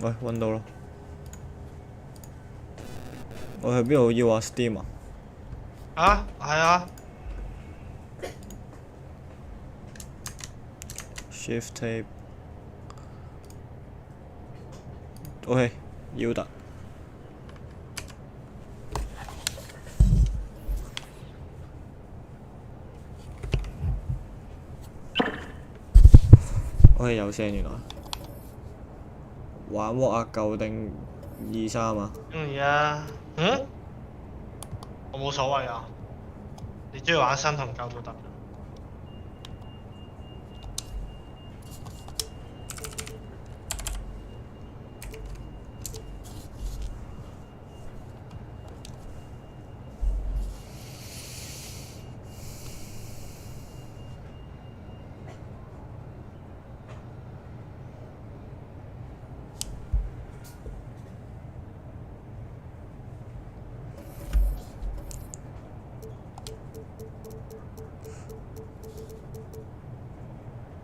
喂，揾到咯。我去邊度要啊 ？Steam 啊？啊，係啊。Shift Tab。OK， 要得。OK， 有聲原來。玩鑊啊舊定23啊？中意啊。嗯？我冇所謂啊。你中意玩新同舊都得。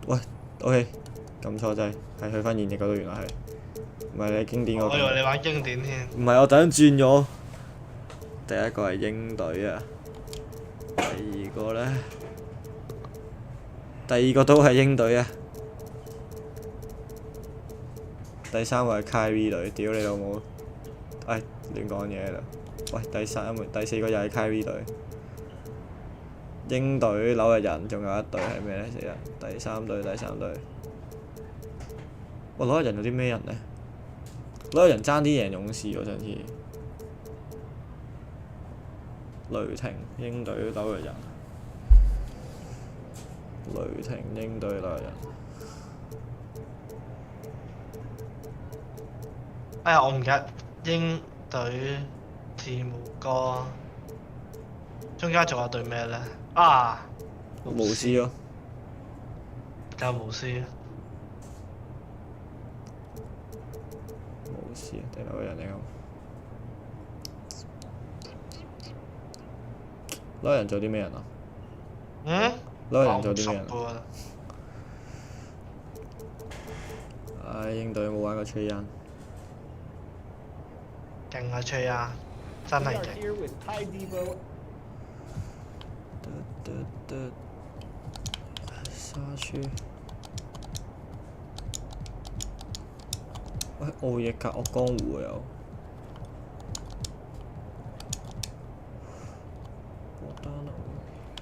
喂 ，OK， 撳錯掣，係去翻現役嗰度，原來係，唔係你經典嗰個。我以為你玩經典添。唔係，我突然轉咗。第一個係鷹隊啊，第二個呢？第二個都係鷹隊啊，第三個係 Kyrie 隊，屌你老母！唉，亂講嘢啦。喂，第四個又係 Kyrie 隊。鷹隊、紐約人，仲有一隊係咩呢？死人！第三隊。哇！紐約人有啲咩人呢？紐約人爭啲贏勇士喎，上次。雷霆、鷹隊、紐約人。雷霆、鷹隊、紐約人。哎呀，我唔記得鷹隊字母哥，中間仲有隊咩呢？啊，巫師咯。就巫師。巫師定紐約人嚟講？紐約人做啲咩人啊？嗯？紐約人做啲咩人啊？唉，鷹隊有冇玩過吹恩？勁啊吹啊！真係勁。沙處。喂，奧野格惡江湖有。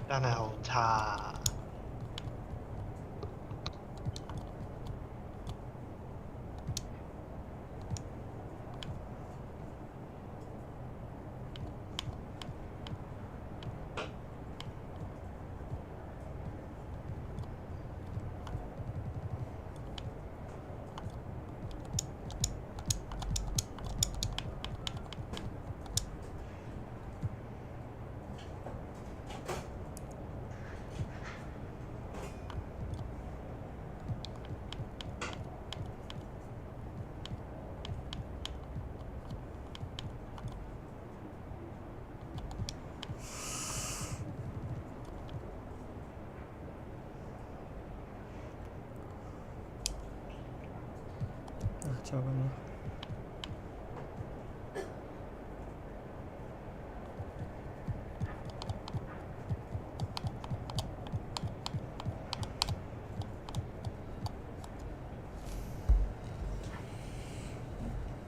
真係好差。就咁啦。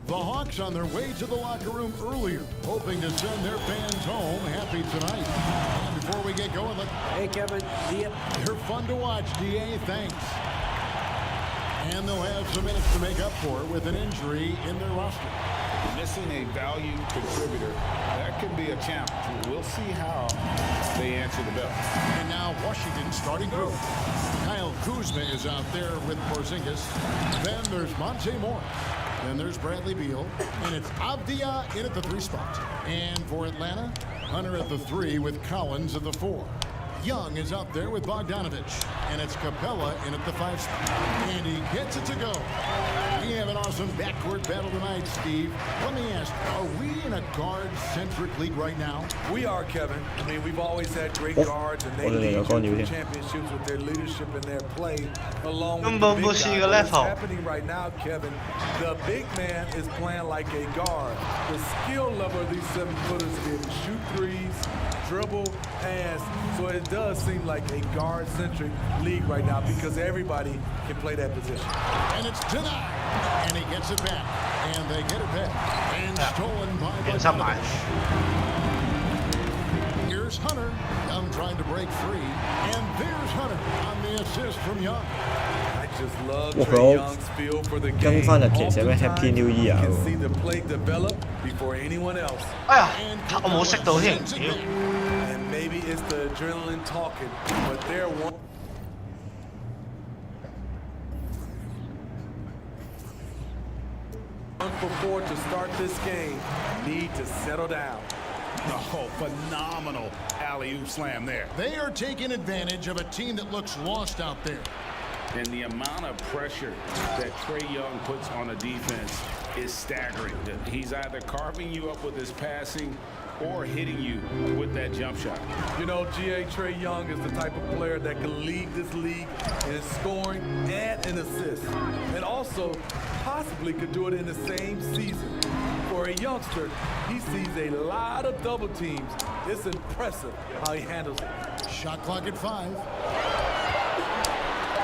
The Hawks on their way to the locker room earlier, hoping to send their fans home happy tonight. And before we get going, hey Kevin, they're fun to watch, DA, thanks. And they'll have some minutes to make up for it with an injury in their roster. Missing a valued contributor, that could be a challenge. We'll see how they answer the bell. And now Washington starting group. Kyle Kuzma is out there with Porzingis. Then there's Monte Morris. Then there's Bradley Beal. And it's Avdia in at the 3 spot. And for Atlanta, Hunter at the 3 with Collins at the 4. Young is up there with Bogdanovich. And it's Capella in at the 5 spot. And he gets it to go. We have an awesome backcourt battle tonight, Steve. Let me ask, are we in a guard-centric league right now? We are, Kevin. I mean, we've always had great guards, and they lead you to championships with their leadership and their play, along with the big guys. What's happening right now, Kevin, the big man is playing like a guard. The skill level of these 7-footers is to be able to shoot threes, dribble, pass. So it does seem like a guard-centric league right now because everybody can play that position. And it's denied. And he gets it back. And they get it back. And stolen by Bogdanovich. Here's Hunter. Young trying to break free. And there's Hunter on the assist from Young. I just love Trae Young's feel for the game. 跟翻日期寫咩 Happy New Year You can see the play develop before anyone else. 哎呀，我冇識到添，屌！ And maybe it's the adrenaline talking, but they're one. For 4 to start this game, need to settle down. Oh, phenomenal alley-oop slam there. They are taking advantage of a team that looks lost out there. And the amount of pressure that Trae Young puts on a defense is staggering. He's either carving you up with his passing or hitting you with that jump shot. You know, Trae Young is the type of player that can lead this league in scoring and in assists, and also possibly could do it in the same season. For a youngster, he sees a lot of double teams. It's impressive how he handles it. Shot clock at 5.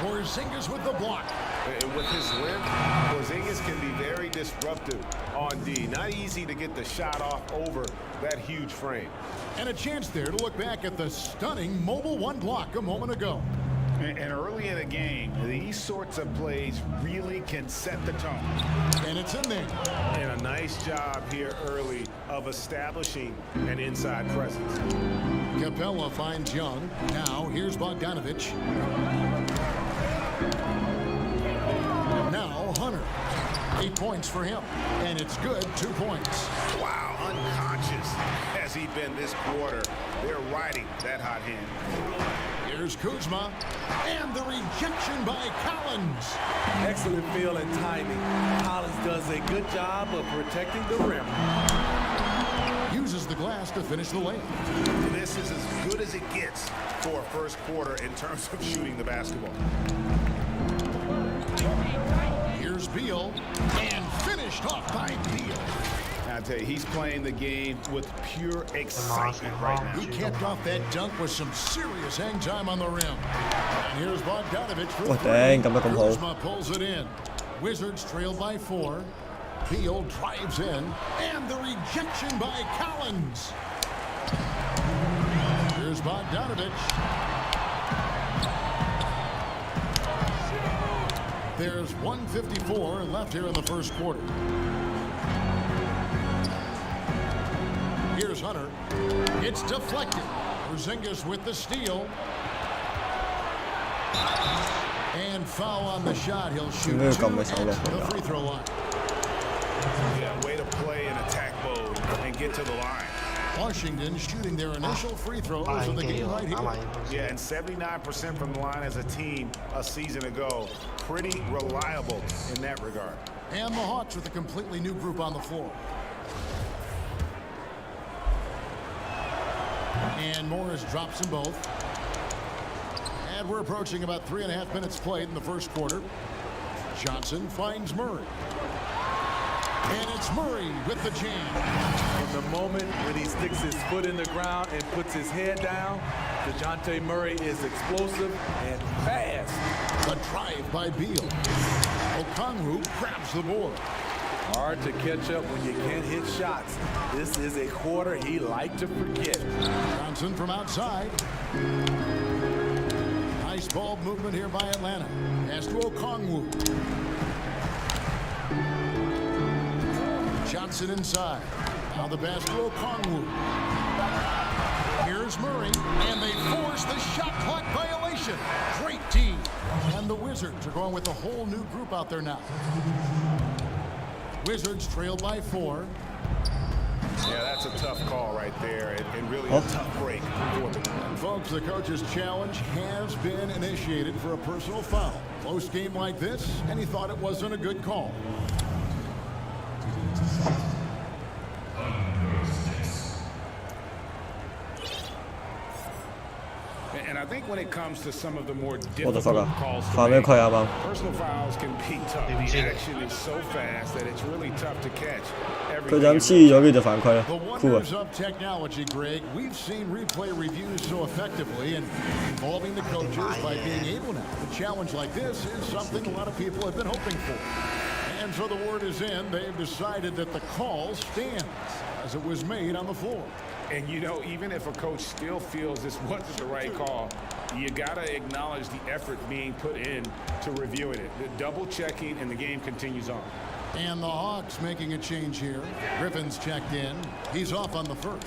Porzingis with the block. With his length, Porzingis can be very disruptive on D. Not easy to get the shot off over that huge frame. And a chance there to look back at the stunning mobile 1 block a moment ago. And early in a game, these sorts of plays really can set the tone. And it's in there. And a nice job here early of establishing an inside presence. Capella finds Young. Now here's Bogdanovich. Now Hunter. 8 points for him. And it's good, 2 points. Wow, unconscious has he been this quarter. They're riding that hot hand. Here's Kuzma. And the rejection by Collins. Excellent feel and timing. Collins does a good job of protecting the rim. Uses the glass to finish the lane. This is as good as it gets for a first quarter in terms of shooting the basketball. Here's Beal. And finished off by Beal. I tell you, he's playing the game with pure excitement right now. He capped off that dunk with some serious hang time on the rim. And here's Bogdanovich for 3. Kuzma pulls it in. Wizards trail by 4. Beal drives in. And the rejection by Collins. Here's Bogdanovich. There's 1:54 left here in the first quarter. Here's Hunter. It's deflected. Porzingis with the steal. And foul on the shot. He'll shoot 2 at the free throw line. Yeah, way to play in attack mode and get to the line. Washington shooting their initial free throws of the game right here. Yeah, and 79% from the line as a team a season ago. Pretty reliable in that regard. And the Hawks with a completely new group on the floor. And Morris drops them both. And we're approaching about 3.5 minutes played in the first quarter. Johnson finds Murray. And it's Murray with the jam. From the moment when he sticks his foot in the ground and puts his head down, DeJounte Murray is explosive and fast. A drive by Beal. Okongwu grabs the board. Hard to catch up when you can't hit shots. This is a quarter he liked to forget. Johnson from outside. Nice ball movement here by Atlanta. Pass to Okongwu. Johnson inside. Now the pass to Okongwu. Here's Murray, and they force the shot clock violation. Great team. And the Wizards are going with a whole new group out there now. Wizards trail by 4. Yeah, that's a tough call right there, and really a tough break for them. And folks, the coach's challenge has been initiated for a personal foul. Close game like this, and he thought it wasn't a good call. And I think when it comes to some of the more 我的 fuck difficult 啊 calls to 犯咩 make, 規啊嘛？ personal fouls can be tough. The action is so fast that it's really tough to catch. 佢就咁黐咗，跟住就犯規啦 The ，cool 啊！ wonders of technology, Greg. We've seen replay reviews so effectively and involving the coaches by being able now. A challenge like this is something a lot of people have been hoping for. And so the word is in. They've decided that the call stands as it was made on the floor. And you know, even if a coach still feels this wasn't the right call, you gotta acknowledge the effort being put in to reviewing it. The double checking, and the game continues on. And the Hawks making a change here. Griffin's checked in. He's off on the first.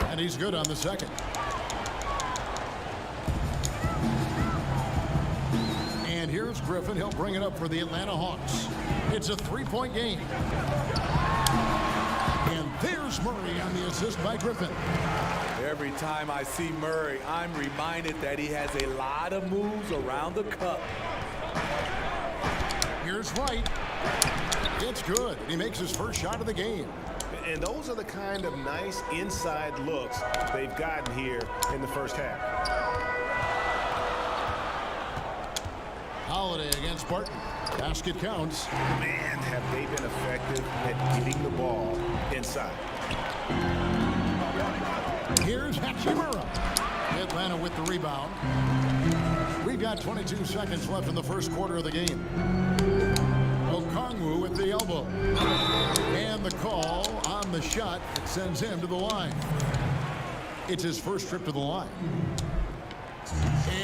And he's good on the second. And here's Griffin. He'll bring it up for the Atlanta Hawks. It's a three-point game. And there's Murray on the assist by Griffin. Every time I see Murray, I'm reminded that he has a lot of moves around the cup. Here's Wright. It's good. He makes his first shot of the game. And those are the kind of nice inside looks they've gotten here in the first half. Holiday against Barton. Basket counts. Man, have they been effective at getting the ball inside. Here's Hachimura. Atlanta with the rebound. We've got 22 seconds left in the first quarter of the game. Okongwu with the elbow. And the call on the shot that sends him to the line. It's his first trip to the line.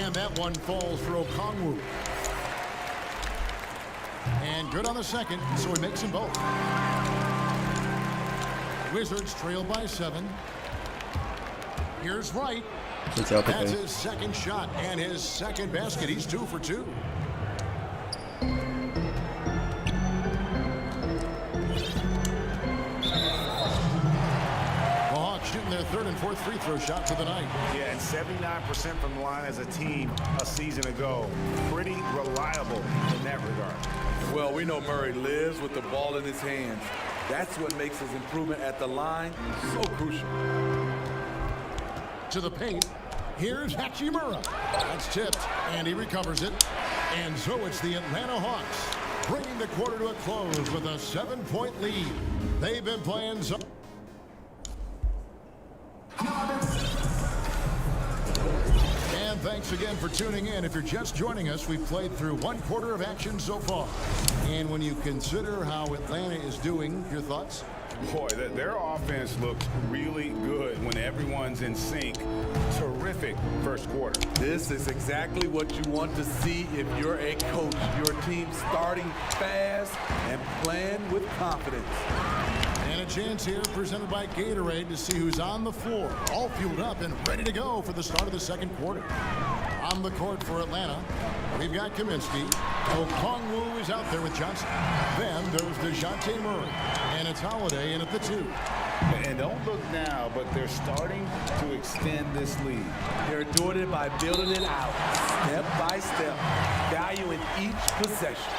And that one falls for Okongwu. And good on the second, so he makes them both. Wizards trail by 7. Here's Wright. That's his second shot and his second basket. He's 2 for 2. The Hawks shooting their third and fourth free throw shots of the night. Yeah, and 79% from the line as a team a season ago. Pretty reliable in that regard. Well, we know Murray lives with the ball in his hands. That's what makes his improvement at the line so crucial. To the paint. Here's Hachimura. That's tipped, and he recovers it. And so it's the Atlanta Hawks bringing the quarter to a close with a 7-point lead. They've been playing so. And thanks again for tuning in. If you're just joining us, we've played through one quarter of action so far. And when you consider how Atlanta is doing, your thoughts? Boy, their offense looks really good when everyone's in sync. Terrific first quarter. This is exactly what you want to see if you're a coach. Your team starting fast and playing with confidence. And a chance here presented by Gatorade to see who's on the floor, all fueled up and ready to go for the start of the second quarter. On the court for Atlanta, we've got Kaminsky. Okongwu is out there with Johnson. Then there's DeJounte Murray. And it's Holiday in at the 2. And don't look now, but they're starting to extend this lead. They're doing it by building it out, step by step, valuing each possession.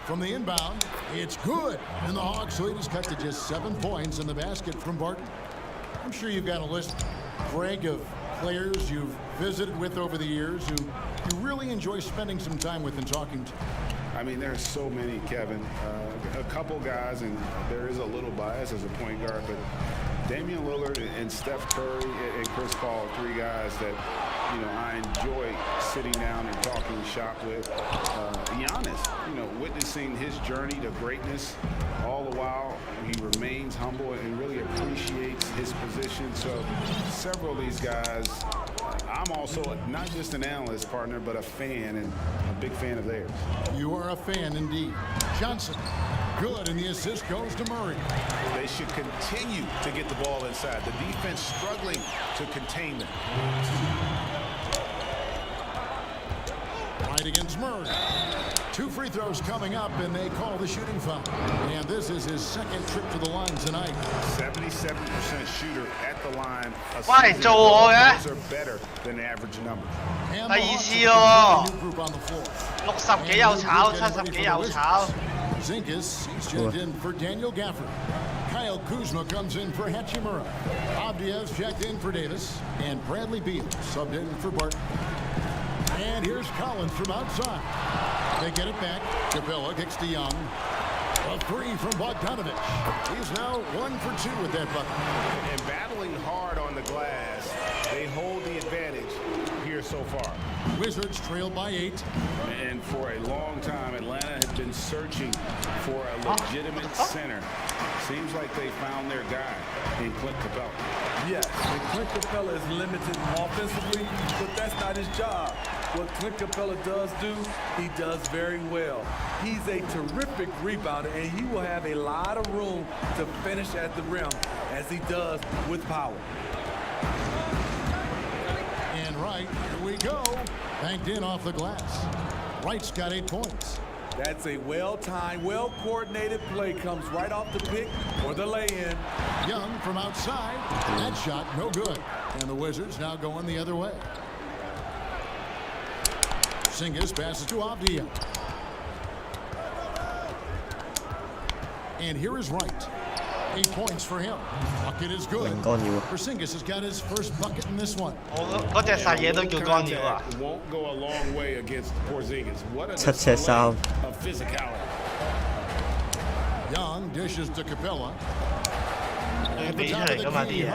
From the inbound, it's good. And the Hawks lead is cut to just 7 points in the basket from Barton. I'm sure you've got a list, Greg, of players you've visited with over the years who you really enjoy spending some time with and talking to. I mean, there's so many, Kevin. A couple guys, and there is a little bias as a point guard, but Damian Lillard and Steph Curry and Chris Paul, 3 guys that, you know, I enjoy sitting down and talking shop with. Giannis, you know, witnessing his journey to greatness, all the while he remains humble and really appreciates his position. So several of these guys, I'm also not just an analyst, partner, but a fan, and a big fan of theirs. You are a fan indeed. Johnson, good, and the assist goes to Murray. They should continue to get the ball inside. The defense struggling to contain them. Right against Murray. 2 free throws coming up, and they call the shooting foul. And this is his second trip to the line tonight. 77% shooter at the line. Why, Joe? Those are better than average numbers. And 第 the 二 Hawks 次 have 喎 a new group on the floor. ，60幾有炒，70幾有炒。 Zinkis, he's checked in for Daniel Gafford. Kyle Kuzma comes in for Hachimura. Abdia's checked in for Davis. And Bradley Beal subbed in for Barton. And here's Collins from outside. They get it back. Capella kicks to Young. A 3 from Bogdanovich. He's now 1 for 2 with that bucket. And battling hard on the glass, they hold the advantage here so far. Wizards trail by 8. And for a long time, Atlanta had been searching for a legitimate center. Seems like they found their guy in Clint Capella. Yes, and Clint Capella is limited offensively, but that's not his job. What Clint Capella does do, he does very well. He's a terrific rebounder, and he will have a lot of room to finish at the rim, as he does with power. And Wright, here we go. Banked in off the glass. Wright's got 8 points. That's a well-timed, well-coordinated play. Comes right off the pick or the lay-in. Young from outside. That shot no good. And the Wizards now going the other way. Singis passes to Avdia. And here is Wright. 8 points for him. Bucket is good. Porzingis has got his first bucket in this one. 嗰隻細嘢都叫干擾啊！ Won't go a long way against Porzingis. What a 七尺三 display of physicality. Young dishes to Capella. 佢俾出嚟㗎嘛啲嘢。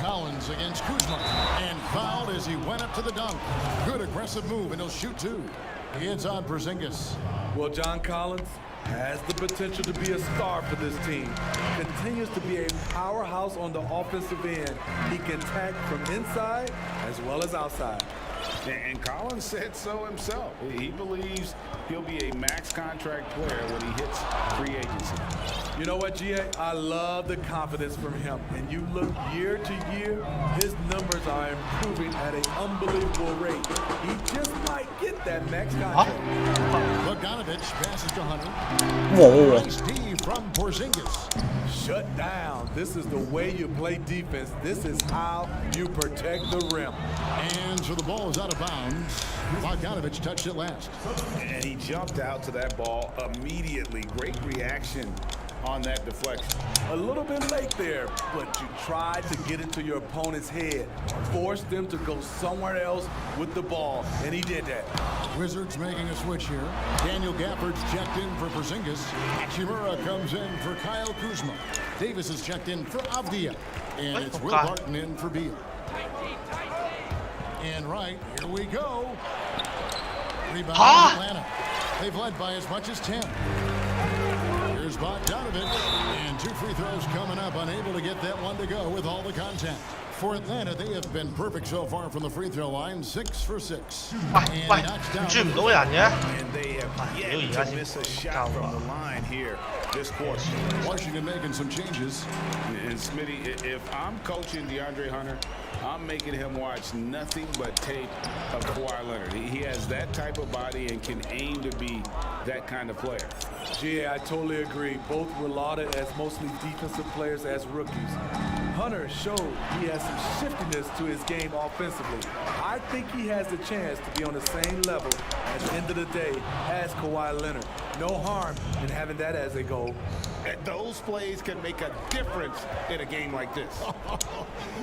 Collins against Kuzma. And fouled as he went up to the dunk. Good aggressive move, and he'll shoot 2. He hits on Porzingis. Well, John Collins has the potential to be a star for this team. Continues to be a powerhouse on the offensive end. He can attack from inside as well as outside. And Collins said so himself. He believes he'll be a max contract player when he hits free agency. You know what, GA? I love the confidence from him. And you look year to year, his numbers are improving at an unbelievable rate. He just might get that max contract. Bogdanovich passes to Hunter. 哇！ Nice D from Porzingis. Shut down. This is the way you play defense. This is how you protect the rim. And so the ball is out of bounds. Bogdanovich touched it last. And he jumped out to that ball immediately. Great reaction on that deflection. A little bit late there, but you tried to get into your opponent's head. Force them to go somewhere else with the ball, and he did that. Wizards making a switch here. Daniel Gafford's checked in for Porzingis. Hachimura comes in for Kyle Kuzma. Davis is checked in for Avdia. And it's Will Barton in for Beal. And right, here we go. Rebound Atlanta. They've led by as much as 10. Here's Bogdanovich. And 2 free throws coming up. Unable to get that one to go with all the contact. For Atlanta, they have been perfect so far from the free throw line. 6 for 6. 喂，轉唔到人嘅。 And they have yet to miss a shot from the line here this quarter. Washington making some changes. And Smitty, if I'm coaching DeAndre Hunter, I'm making him watch nothing but tape of Kawhi Leonard. He has that type of body and can aim to be that kind of player. Yeah, I totally agree. Both were lauded as mostly defensive players as rookies. Hunter showed he has some shiftiness to his game offensively. I think he has the chance to be on the same level at the end of the day as Kawhi Leonard. No harm in having that as a goal. And those plays can make a difference in a game like this.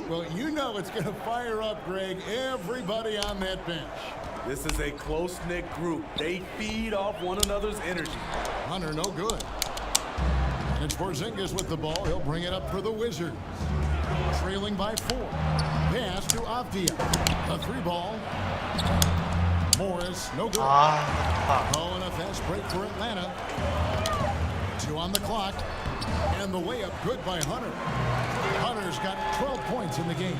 Well, you know it's going to fire up, Greg, everybody on that bench. This is a close-knit group. They feed off one another's energy. Hunter, no good. And it's Porzingis with the ball. He'll bring it up for the Wizards. Trailing by 4. Pass to Avdia. A 3 ball. Morris, no good. Oh, and a fast break for Atlanta. 2 on the clock. And the layup good by Hunter. Hunter's got 12 points in the game.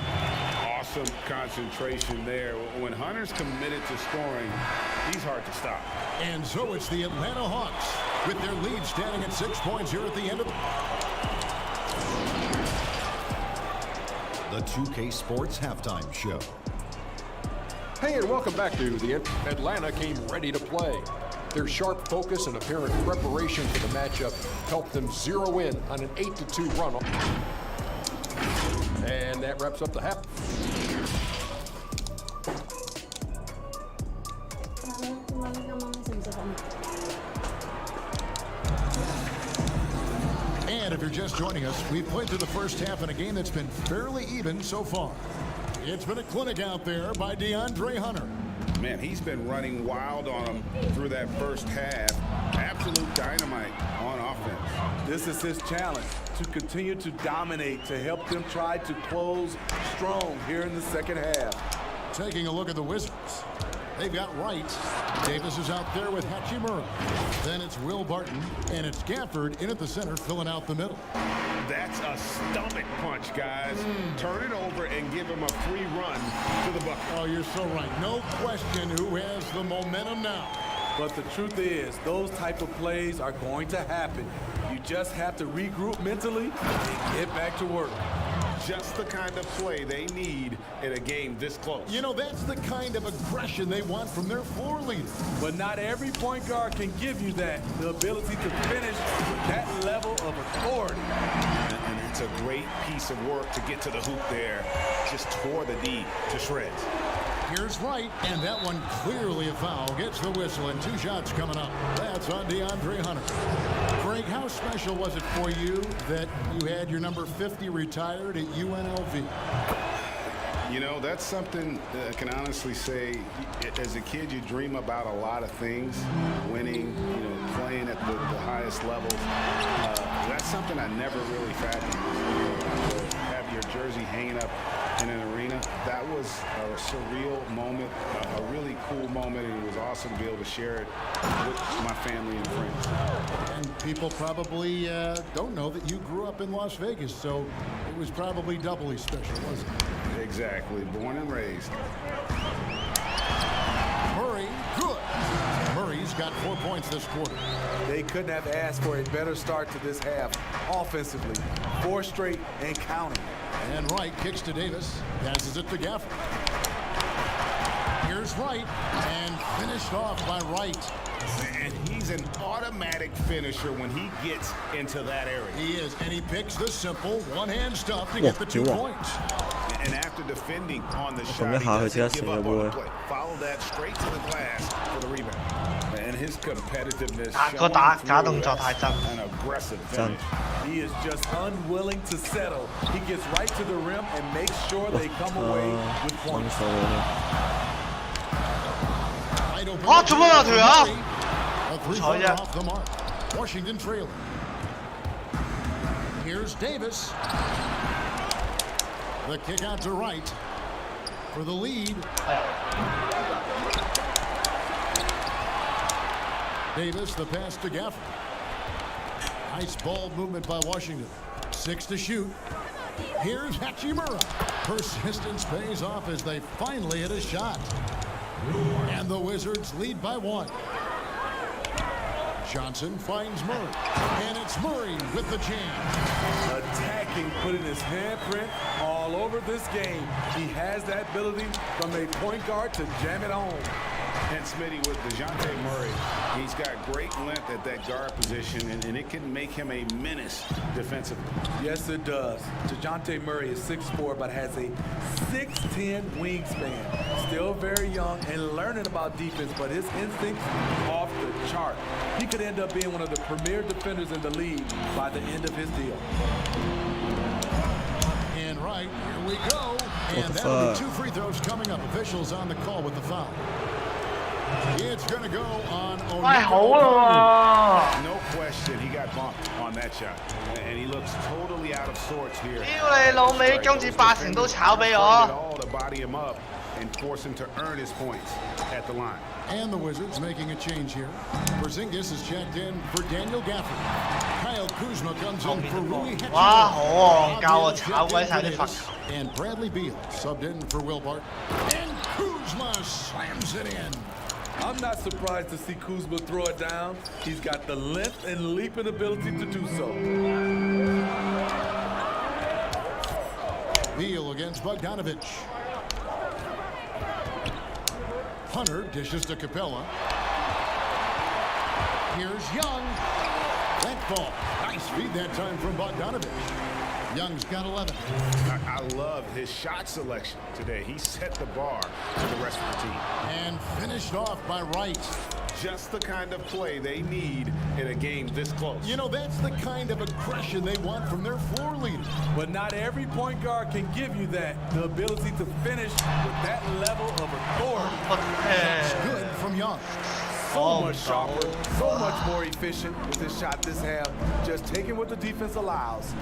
Awesome concentration there. When Hunter's committed to scoring, he's hard to stop. And so it's the Atlanta Hawks with their lead standing at 6 points here at the end of the 2K Sports Halftime Show. Hey, and welcome back to the Atlanta came ready to play. Their sharp focus and apparent preparation for the matchup helped them zero in on an 8-2 run. And that wraps up the half. And if you're just joining us, we've played through the first half in a game that's been fairly even so far. It's been a clinic out there by DeAndre Hunter. Man, he's been running wild on him through that first half. Absolute dynamite on offense. This is his challenge, to continue to dominate, to help them try to close strong here in the second half. Taking a look at the Wizards. They've got Wright. Davis is out there with Hachimura. Then it's Will Barton, and it's Gafford in at the center, filling out the middle. That's a stomach punch, guys. Turn it over and give him a free run to the bucket. Oh, you're so right. No question who has the momentum now. But the truth is, those type of plays are going to happen. You just have to regroup mentally and get back to work. Just the kind of play they need in a game this close. You know, that's the kind of aggression they want from their floor leader. But not every point guard can give you that, the ability to finish with that level of authority. And it's a great piece of work to get to the hoop there. Just tore the D to shreds. Here's Wright, and that one clearly a foul. Gets the whistle, and 2 shots coming up. That's on DeAndre Hunter. Greg, how special was it for you that you had your number 50 retired at UNLV? You know, that's something I can honestly say. As a kid, you dream about a lot of things. Winning, you know, playing at the highest levels. That's something I never really fathomed. To have your jersey hanging up in an arena, that was a surreal moment, a really cool moment, and it was awesome to be able to share it with my family and friends. And people probably don't know that you grew up in Las Vegas, so it was probably doubly special, wasn't it? Exactly. Born and raised. Murray, good. Murray's got 4 points this quarter. They couldn't have asked for a better start to this half offensively. 4 straight and counting. And Wright kicks to Davis, passes it to Gafford. Here's Wright, and finished off by Wright. And he's an automatic finisher when he gets into that area. He is, and he picks the simple one-hand stuff to get the 2 points. And after defending on the shot, he 下去 doesn't 即 give 刻 up 射 on 波 the play. Follow that straight to the glass for the rebound. And his competitiveness 個假動作太真。 an aggressive finish. He is just unwilling to settle. He gets right to the rim and makes sure they come away with 防 points. 守嘅。 啊，做乜啊條友？ A 3-pointer off the mark. Washington trailing. Here's Davis. The kick out to Wright for the lead. Davis, the pass to Gafford. Nice ball movement by Washington. 6 to shoot. Here's Hachimura. Persistence pays off as they finally hit a shot. And the Wizards lead by 1. Johnson finds Murray. And it's Murray with the change. Attacking, putting his handprint all over this game. He has that ability from a point guard to jam it home. And Smitty, with DeJounte Murray, he's got great length at that guard position, and it can make him a menace defensively. Yes, it does. DeJounte Murray is 6'4", but has a 6'10" wingspan. Still very young and learning about defense, but his instincts off the chart. He could end up being one of the premier defenders in the league by the end of his deal. And right, here we go. And that'll be 2 free throws coming up. Officials on the call with the foul. It's going to go on No question, he got bumped on that shot. And he looks totally out of sorts here. 屌你老味，今次80都炒俾我。 All to body him up and force him to earn his points at the line. And the Wizards making a change here. Porzingis is checked in for Daniel Gafford. Kyle Kuzma comes in for Rui Hachimura. 哇，好戇鳩啊！炒鬼晒啲罰球。 And Bradley Beal subbed in for Will Barton. And Kuzma slams it in. I'm not surprised to see Kuzma throw it down. He's got the length and leaping ability to do so. Beal against Bogdanovich. Hunter dishes to Capella. Here's Young. That ball. Nice feed that time from Bogdanovich. Young's got 11. I love his shot selection today. He set the bar for the rest of the team. And finished off by Wright. Just the kind of play they need in a game this close. You know, that's the kind of aggression they want from their floor leader. But not every point guard can give you that. The ability to finish with that level of authority. Good from Young. So much sharper, so much more efficient with his shot this half. Just taking what the defense allows.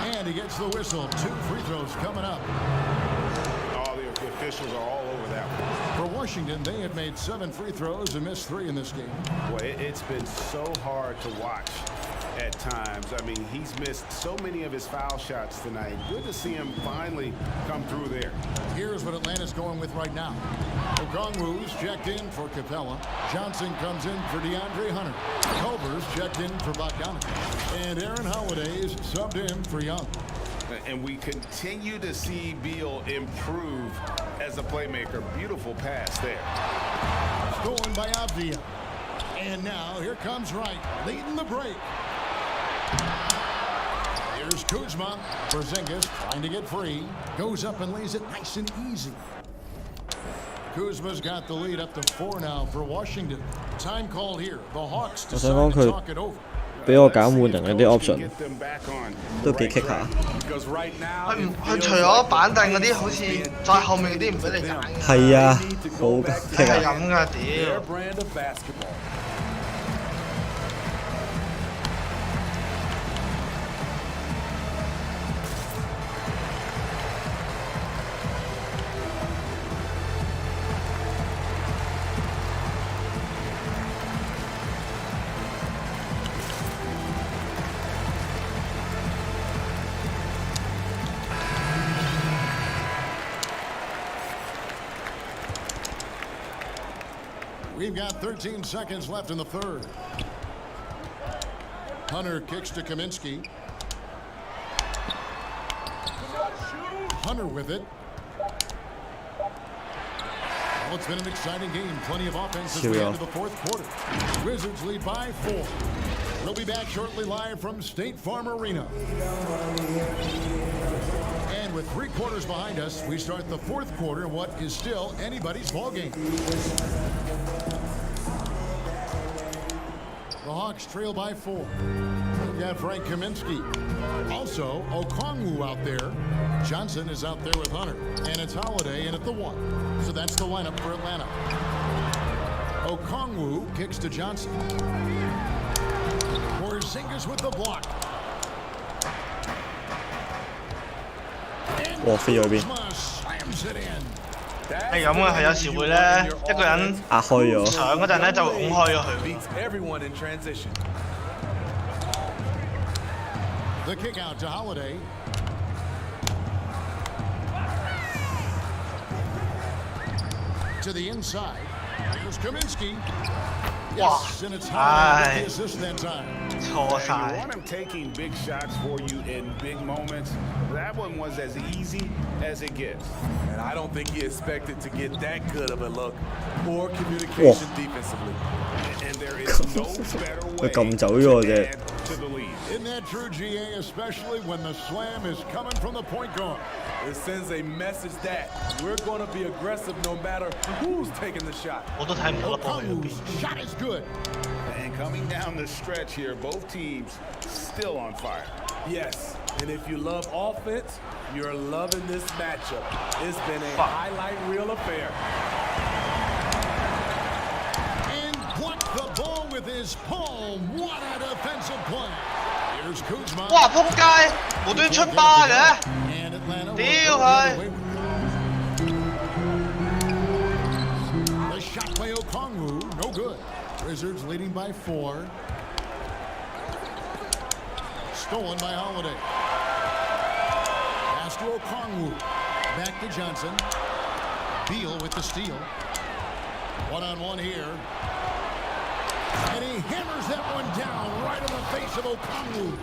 And he gets the whistle. 2 free throws coming up. All the officials are all over that one. For Washington, they had made 7 free throws and missed 3 in this game. Boy, it's been so hard to watch at times. I mean, he's missed so many of his foul shots tonight. Good to see him finally come through there. Here's what Atlanta's going with right now. Okongwu's checked in for Capella. Johnson comes in for DeAndre Hunter. Culver's checked in for Bogdanovich. And Aaron Holiday's subbed in for Young. And we continue to see Beal improve as a playmaker. Beautiful pass there. Stolen by Avdia. And now here comes Wright, leading the break. Here's Kuzma. Porzingis trying to get free. Goes up and lays it nice and easy. Kuzma's got the lead up to 4 now for Washington. Time call here. The Hawks decide to talk it over. 俾我揀換人嘅啲 option 都幾棘下。佢除咗板凳嗰啲，好似再後面嗰啲唔俾你揀。係啊，好棘係啊！咁㗎，屌！We've got 13 seconds left in the third. Hunter kicks to Kaminsky. Hunter with it. Well, it's been an exciting game. Plenty of offense as we enter the fourth quarter. Wizards lead by 4. We'll be back shortly live from State Farm Arena. And with 3 quarters behind us, we start the fourth quarter in what is still anybody's ball game. The Hawks trail by 4. We've got Frank Kaminsky. Also, Okongwu out there. Johnson is out there with Hunter. And it's Holiday in at the 1. So that's the lineup for Atlanta. Okongwu kicks to Johnson. Porzingis with the block. 哇，飛咗去邊？ slams it in. 係咁嘅，係有時會咧一個人壓開咗。搶嗰陣咧就拱開咗佢。The kick out to Holiday. To the inside. Here's Kaminsky. Yes, and it's Holiday with the assist that time. 錯 You 晒。 want him taking big shots for you in big moments. That one was as easy as it gets. And I don't think he expected to get that good of a look. Poor communication defensively. And there is no better way 佢撳走咗to 啫。 add to the lead. Isn't that true, GA, especially when the slam is coming from the point guard? It sends a message that we're going to be aggressive no matter who's taking the shot. 我都睇唔到粒波去咗邊。 Okongwu's shot is good. And coming down the stretch here, both teams still on fire. Yes, and if you love offense, you're loving this matchup. It's been a highlight reel affair. And blocked the ball with his palm. What a defensive play. Here's Kuzma. 哇！仆街，無端出巴嘅。 And Atlanta will 屌 go the 佢 other way. The shot by Okongwu, no good. Wizards leading by 4. Stolen by Holiday. Pass to Okongwu. Back to Johnson. Beal with the steal. One-on-one here. And he hammers that one down right in the face of Okongwu.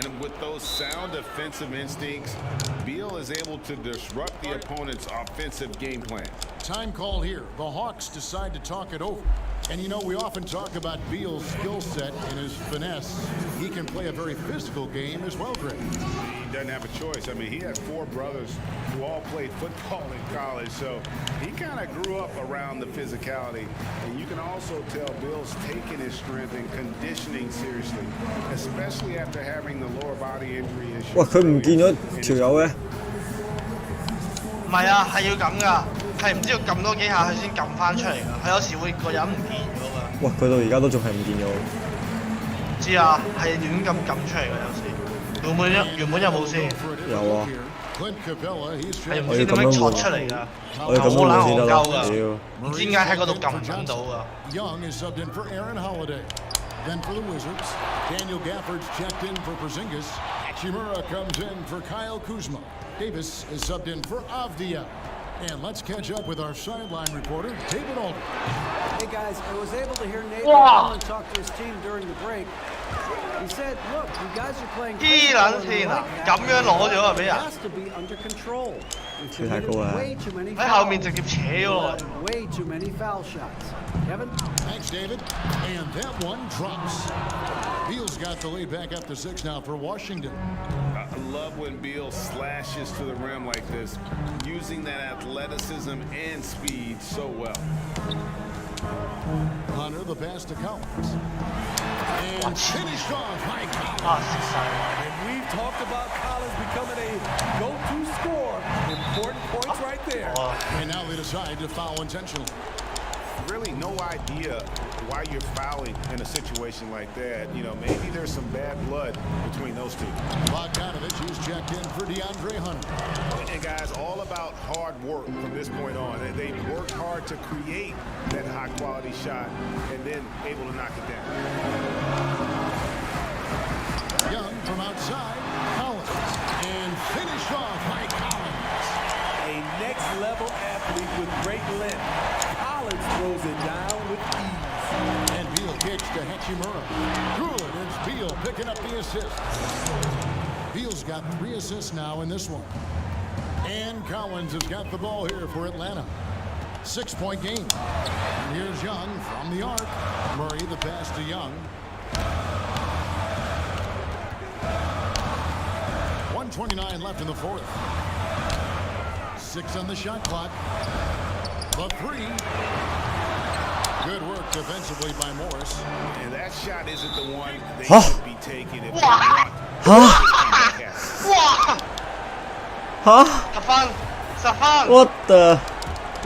And with those sound defensive instincts, Beal is able to disrupt the opponent's offensive game plan. time call here. The Hawks decide to talk it over. And you know, we often talk about Beal's skill set and his finesse. He can play a very physical game as well, Greg. He doesn't have a choice. I mean, he had 4 brothers who all played football in college, so he kind of grew up around the physicality. And you can also tell Bill's taking his strength and conditioning seriously, especially after having the lower body injury issue. 哇！佢唔見咗條友嘅。唔係啊，係要咁㗎，係唔知要撳多幾下佢先撳翻出嚟㗎。佢有時會個人唔見咗㗎。哇！佢到而家都仲係唔見咗。知啊，係亂咁撳出嚟㗎，有時。原本有冇先？有啊。係唔知點樣戳出嚟㗎？我哋咁樣換先得啦。唔知點解喺嗰度撳唔緊到㗎。Then for the Wizards, Daniel Gafford's checked in for Porzingis. Hachimura comes in for Kyle Kuzma. Davis is subbed in for Avdia. And let's catch up with our sideline reporter, David Alder. Hey guys, I was able to hear Nate McMillan talk to his team during the break. He said, look, you guys are playing has to be under control. Way too many way too many foul shots. Kevin? Thanks, David. And that one drops. Beal's got the lead back up to 6 now for Washington. I love when Beal slashes to the rim like this, using that athleticism and speed so well. Hunter, the pass to Collins. And finished off by Collins. And we've talked about Collins becoming a go-to scorer. Important points right there. And now they decide to foul intentionally. Really no idea why you're fouling in a situation like that. You know, maybe there's some bad blood between those two. Bogdanovich is checked in for DeAndre Hunter. And guys, all about hard work from this point on. They worked hard to create that high-quality shot and then able to knock it down. Young from outside, Collins. And finished off by Collins. A next-level athlete with great length. Collins throws it down with ease. And Beal kicks to Hachimura. Good, it's Beal picking up the assist. Beal's got 3 assists now in this one. And Collins has got the ball here for Atlanta. 6-point game. And here's Young from the arc. Murray the pass to Young. 1:29 left in the 4th. 6 on the shot clock. The 3. Good work defensively by Morris. And that shot isn't the one they should be taking if they want. What the?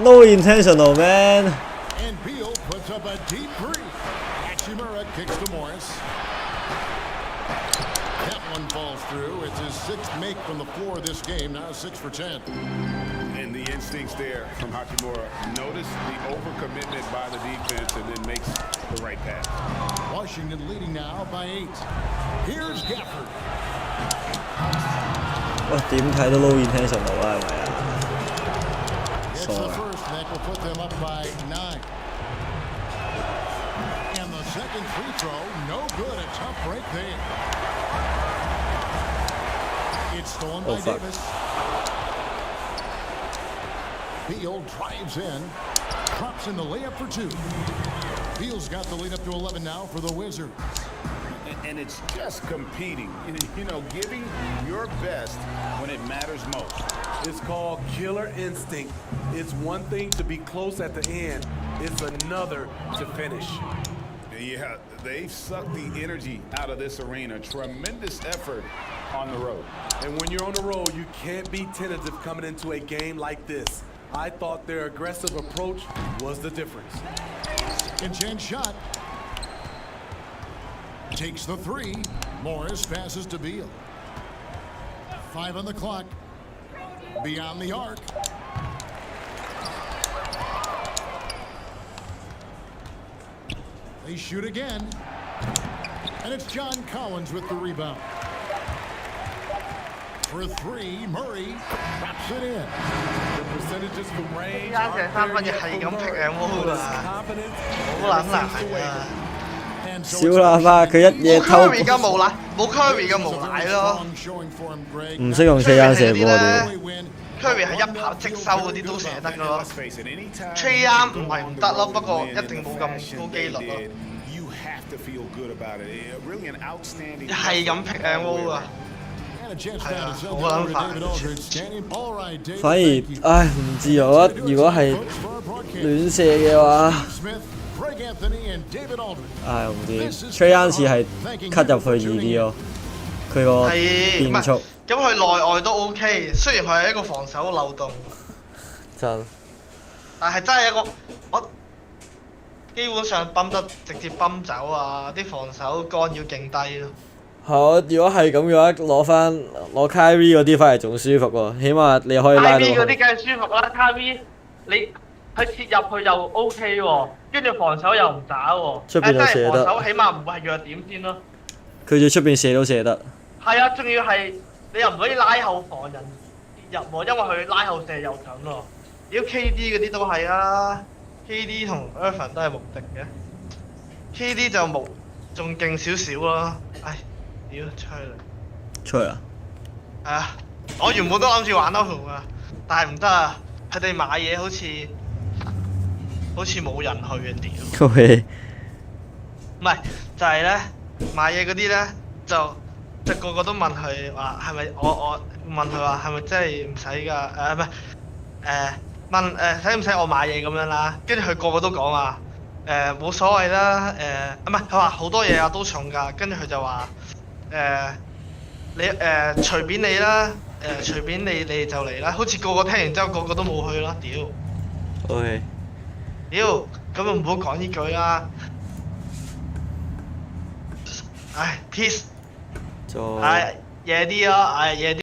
No intentional, man. And Beal puts up a deep 3. Hachimura kicks to Morris. That one falls through. It's his 6th make from the floor this game. Now 6 for 10. And the instincts there from Hachimura. Notice the overcommitment by the defense and then makes the right pass. Washington leading now by 8. Here's Gafford. 哇！點睇都 no intentional 啦，係咪啊？ It's the first that will put them up by 9. And the second free throw, no good. A tough break there. It's stolen by Davis. Beal drives in, drops in the layup for 2. Beal's got the lead up to 11 now for the Wizards. And it's just competing, you know, giving your best when it matters most. It's called killer instinct. It's one thing to be close at the end. It's another to finish. Yeah, they've sucked the energy out of this arena. Tremendous effort on the road. And when you're on the road, you can't be tentative coming into a game like this. I thought their aggressive approach was the difference. Second chance shot. Takes the 3. Morris passes to Beal. 5 on the clock. Beyond the arc. They shoot again. And it's John Collins with the rebound. For 3, Murray drops it in. The percentages from range 啱嘅3分嘅係咁劈嘅喎啊！好撚難啊！小喇叭佢一嘢偷。Curry 嘅無賴，冇 Curry 嘅無賴咯。唔識用4眼射波我哋。Curry 係一跑即收嗰啲都射得㗎咯。Trae Young 唔係唔得咯，不過一定冇咁高機率咯。係咁 pick and roll 啊！係啊，好撚煩。反而唉唔知啊，我覺得如果係亂射嘅話，唉我唔知 Trae Young 似係 cut 入去易啲咯，佢個變速。咁佢內外都 OK， 雖然佢係一個防守漏洞。真。但係真係一個我基本上泵得直接泵走啊！啲防守干擾勁低咯。好，如果係咁嘅話，攞 Kyrie 嗰啲翻嚟仲舒服喎，起碼你可以拉到。Kyrie 嗰啲梗係舒服啦，Kyrie 你佢切入去又 OK 喎，跟住防守又唔打喎。出邊就射得。防守起碼唔會係弱點先咯。佢在出邊射都射得。係啊，仲要係你又唔可以拉後防人切入喎，因為佢拉後射又準喎。屌 KD 嗰啲都係啊 ，KD 同 Irvin 都係無敵嘅 ，KD 就仲勁少少咯，唉。屌，出去啦！係啊，我原本都諗住玩歐豪啊，但係唔得啊！佢哋買嘢好似冇人去嘅屌。OK。唔係，就係咧買嘢嗰啲咧，就個個都問佢話係咪我問佢話係咪真係唔使㗎？唔係問使唔使我買嘢咁樣啦？跟住佢個個都講話冇所謂啦，唔係佢話好多嘢啊都重㗎，跟住佢就話。你隨便你啦，隨便你就嚟啦，好似個個聽完之後個個都冇去啦，屌！ OK。屌，咁就唔好講呢句啦。唉 ，peace。唉，夜啲咯，唉，夜啲。